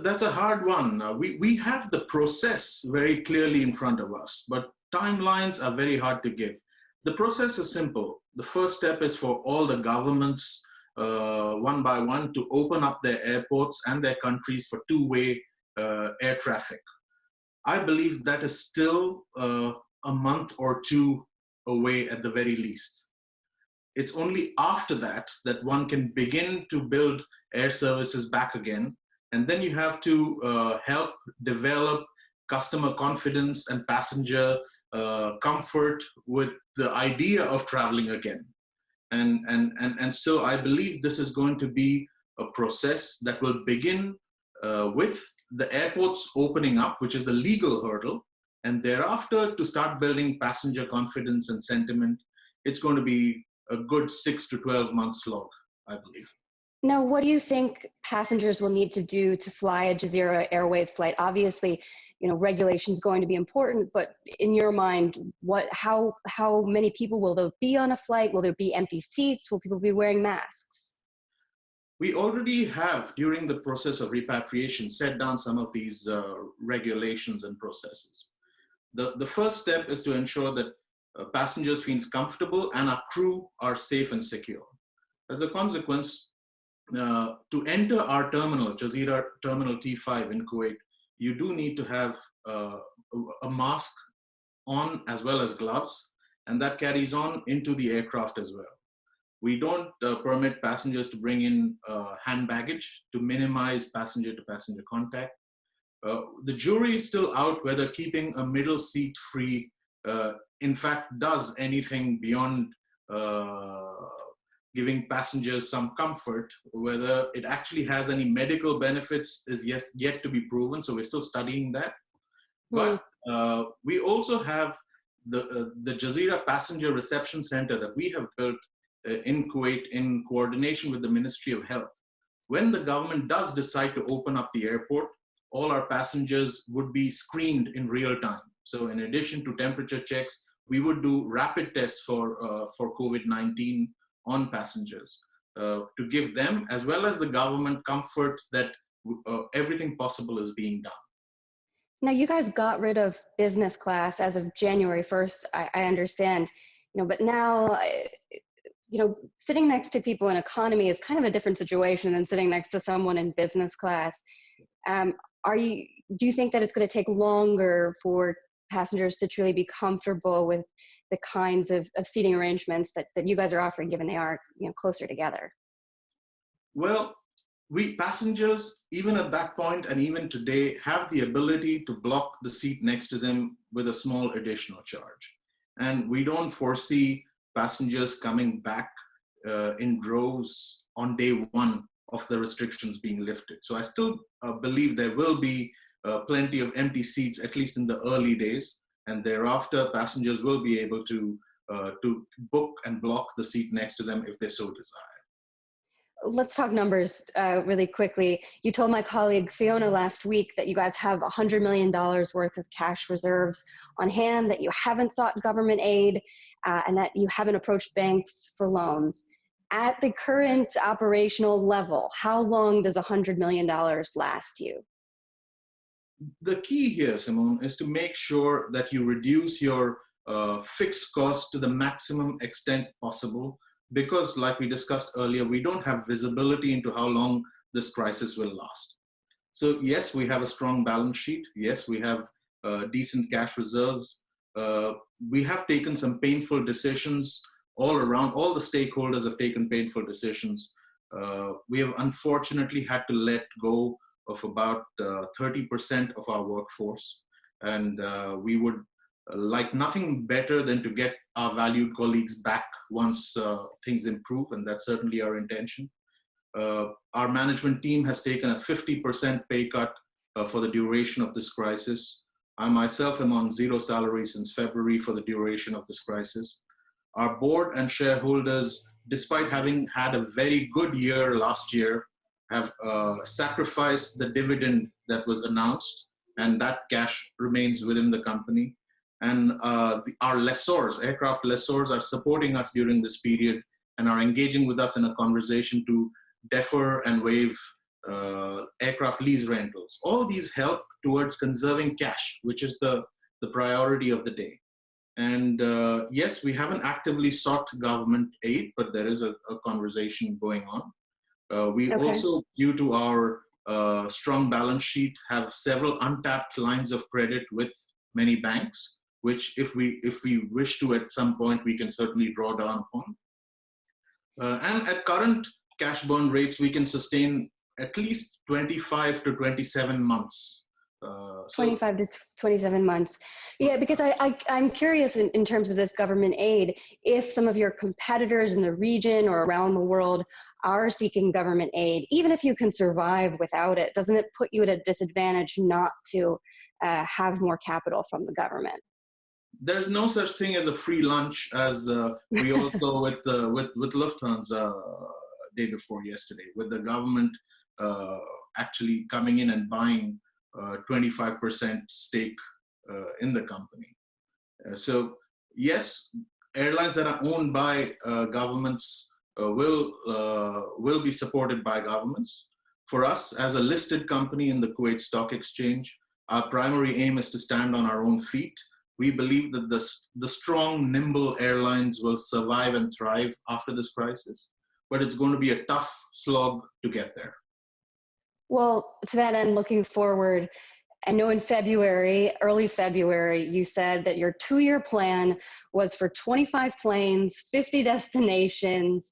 That's a hard one. We have the process very clearly in front of us, but timelines are very hard to give. The process is simple. The first step is for all the governments, one by one, to open up their airports and their countries for two-way air traffic. I believe that is still a month or two away at the very least. It's only after that that one can begin to build air services back again. And then you have to help develop customer confidence and passenger comfort with the idea of traveling again. And so I believe this is going to be a process that will begin with the airports opening up, which is the legal hurdle. And thereafter, to start building passenger confidence and sentiment, it's going to be a good 6 to 12 months slog, I believe. Now, what do you think passengers will need to do to fly a Jazeera Airways flight? Obviously, regulation is going to be important, but in your mind, how many people will there be on a flight? Will there be empty seats? Will people be wearing masks? We already have, during the process of repatriation, set down some of these regulations and processes. The first step is to ensure that passengers feel comfortable and our crew are safe and secure. As a consequence, to enter our terminal, Jazeera Terminal T5 in Kuwait, you do need to have a mask on as well as gloves, and that carries on into the aircraft as well. We don't permit passengers to bring in hand baggage to minimize passenger-to-passenger contact. The jury is still out whether keeping a middle seat free, in fact, does anything beyond giving passengers some comfort. Whether it actually has any medical benefits is yet to be proven, so we're still studying that. But we also have the Jazeera Passenger Reception Center that we have built in Kuwait in coordination with the Ministry of Health. When the government does decide to open up the airport, all our passengers would be screened in real time. So in addition to temperature checks, we would do rapid tests for COVID-19 on passengers to give them, as well as the government, comfort that everything possible is being done. Now, you guys got rid of business class as of January 1st, I understand, but now, sitting next to people in economy is kind of a different situation than sitting next to someone in business class. Do you think that it's going to take longer for passengers to truly be comfortable with the kinds of seating arrangements that you guys are offering, given they are closer together? Well, we passengers, even at that point and even today, have the ability to block the seat next to them with a small additional charge. And we don't foresee passengers coming back in droves on day one of the restrictions being lifted. So I still believe there will be plenty of empty seats, at least in the early days, and thereafter passengers will be able to book and block the seat next to them if they so desire. Let's talk numbers really quickly. You told my colleague Fiona last week that you guys have $100 million worth of cash reserves on hand, that you haven't sought government aid, and that you haven't approached banks for loans. At the current operational level, how long does $100 million last you? The key here, Simone, is to make sure that you reduce your fixed costs to the maximum extent possible, because like we discussed earlier, we don't have visibility into how long this crisis will last. So yes, we have a strong balance sheet. Yes, we have decent cash reserves. We have taken some painful decisions all around. All the stakeholders have taken painful decisions. We have unfortunately had to let go of about 30% of our workforce. And we would like nothing better than to get our valued colleagues back once things improve, and that's certainly our intention. Our management team has taken a 50% pay cut for the duration of this crisis. I myself am on zero salary since February for the duration of this crisis. Our board and shareholders, despite having had a very good year last year, have sacrificed the dividend that was announced, and that cash remains within the company. And our lessors, aircraft lessors, are supporting us during this period and are engaging with us in a conversation to defer and waive aircraft lease rentals. All these help towards conserving cash, which is the priority of the day. And yes, we haven't actively sought government aid, but there is a conversation going on. We also, due to our strong balance sheet, have several untapped lines of credit with many banks, which if we wish to at some point, we can certainly draw down on. And at current cash burn rates, we can sustain at least 25 to 27 months. 25 to 27 months. Yeah, because I'm curious in terms of this government aid, if some of your competitors in the region or around the world are seeking government aid, even if you can survive without it, doesn't it put you at a disadvantage not to have more capital from the government? There's no such thing as a free lunch, as we all saw with Lufthansa day before yesterday, with the government actually coming in and buying 25% stake in the company. So yes, airlines that are owned by governments will be supported by governments. For us, as a listed company in the Kuwait Stock Exchange, our primary aim is to stand on our own feet. We believe that the strong, nimble airlines will survive and thrive after this crisis, but it's going to be a tough slog to get there. Well, to that end, looking forward, I know in February, early February, you said that your 2-year plan was for 25 planes, 50 destinations.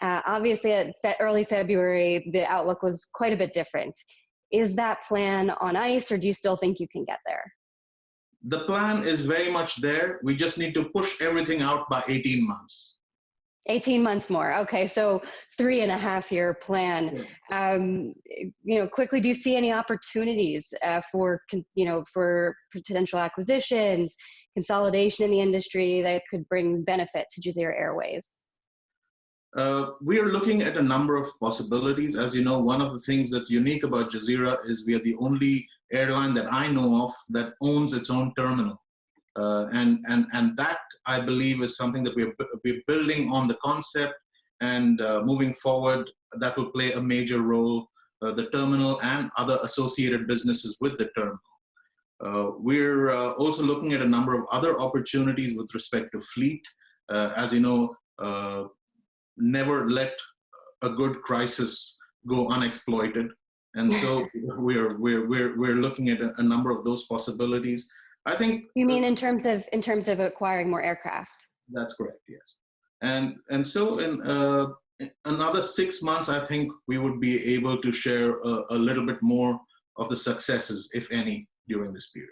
Obviously, at early February, the outlook was quite a bit different. Is that plan on ice, or do you still think you can get there? The plan is very much there. We just need to push everything out by 18 months. 18 months more. Okay, so 3.5-year plan. Quickly, do you see any opportunities for potential acquisitions, consolidation in the industry that could bring benefit to Jazeera Airways? We are looking at a number of possibilities. As you know, one of the things that's unique about Jazeera is we are the only airline that I know of that owns its own terminal. And that, I believe, is something that we're building on the concept, and moving forward, that will play a major role, the terminal and other associated businesses with the terminal. We're also looking at a number of other opportunities with respect to fleet. As you know, never let a good crisis go unexploited. And so we're looking at a number of those possibilities. I think. You mean in terms of acquiring more aircraft? That's correct. Yes, and so in another 6 months, I think we would be able to share a little bit more of the successes, if any, during this period.